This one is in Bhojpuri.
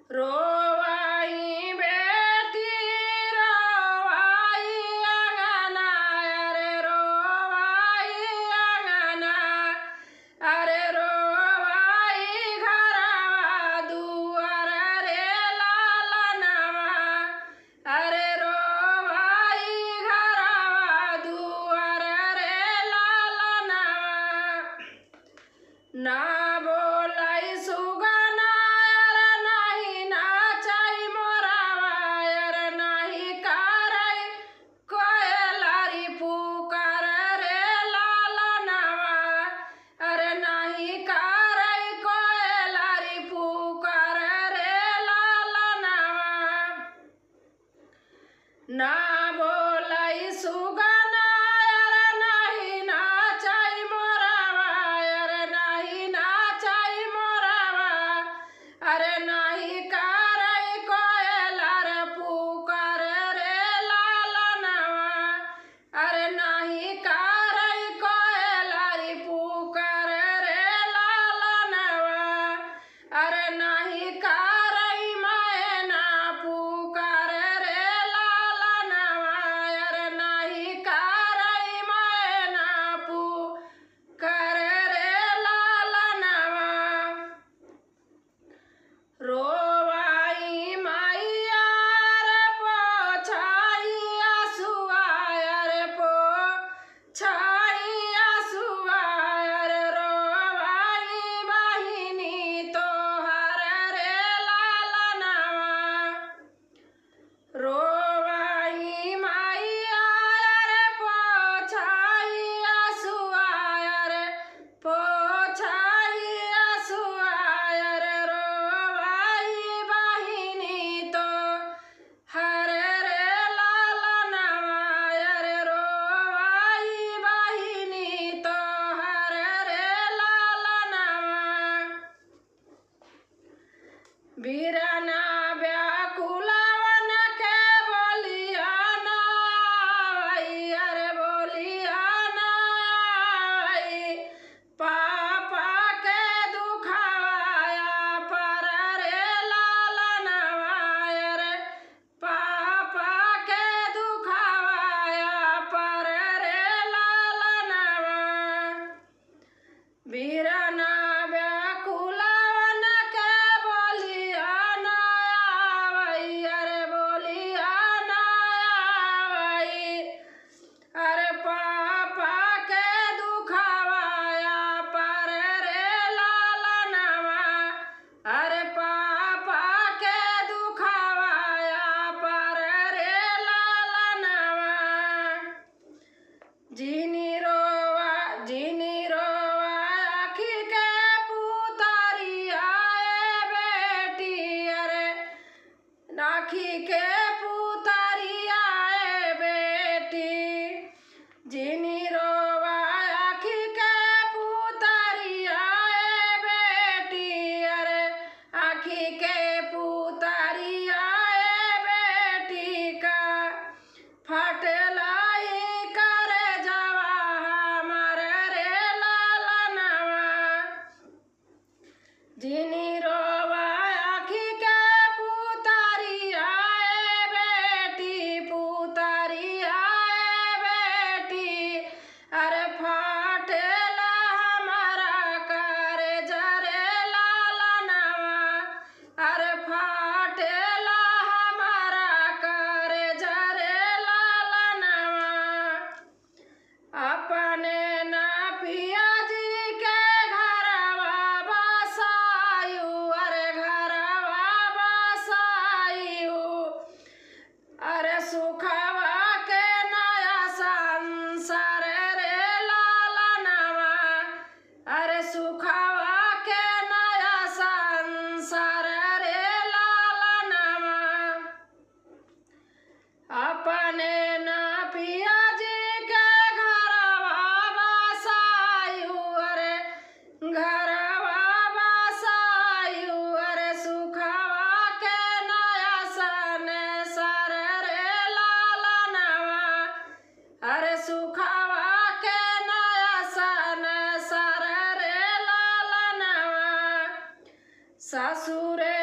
रोवाई बेटी रोवाई अंगना, अरे रोवाई अंगना, अरे रोवाई घरवा दुआर रे लालनवा, अरे रोवाई घरवा दुआर रे लालनवा। ना बोलाई सुगना अरे नाही नाचाई मोरावा, अरे नाही करई कोयलारी पुकार रे लालनवा, अरे नाही करई कोयलारी पुकार रे लालनवा। ना बोलाई सुगना अरे नाही नाचाई मोरावा, अरे नाही नाचाई मोरावा, अरे नाही करई कोयलार पुकार रे लालनवा, अरे नाही करई कोयलारी पुकार रे लालनवा, अरे नाही करई मैना पुकार रे लालनवा, अरे नाही करई मैना पुकार रे लालनवा। रोवाई माइया रे पोछाई आसुआ, अरे पोछाई आसुआ, अरे रोवाई बहिनी तोहर रे लालनवा। रोवाई माइया अरे पोछाई आसुआ, अरे पोछाई आसुआ, अरे रोवाई बहिनी तोहर रे लालनवा, अरे रोवाई बहिनी तोहर रे लालनवा। बीराना व्याकुलवन के बोलिया ना आई, अरे बोलिया ना आई, पापा के दुखाया पर रे लालनवा, अरे पापा के दुखाया पर रे लालनवा। बीराना व्याकुलवन के बोलिया ना आई, अरे बोलिया ना आई, अरे पापा के दुखाया पर रे लालनवा, अरे पापा के दुखाया पर रे लालनवा। जीनी रोवा आखी के पुतरिया ए बेटी, अरे आखी के पुतरिया ए बेटी, जीनी रोवा आखी के पुतरिया ए बेटी, अरे आखी के पुतरिया ए बेटी का फटलाई करे जावा हमर रे लालनवा। जीनी रोवा आखी के पुतरिया ए बेटी, पुतरिया ए बेटी, अरे फाटेला हमारा करे जरे लालनवा, अरे फाटेला हमारा करे जरे लालनवा। अपने ना पिया जी के घरवा बसायु, अरे घरवा बसायु, अरे सुखवा के नया संसार रे लालनवा, अरे सुखवा के नया संसार रे लालनवा। अपने ना पिया जी के घरवा बसायु, अरे घरवा बसायु, अरे सुखवा के नया संसार रे लालनवा, अरे सुखवा के नया संसार रे लालनवा। ससुरे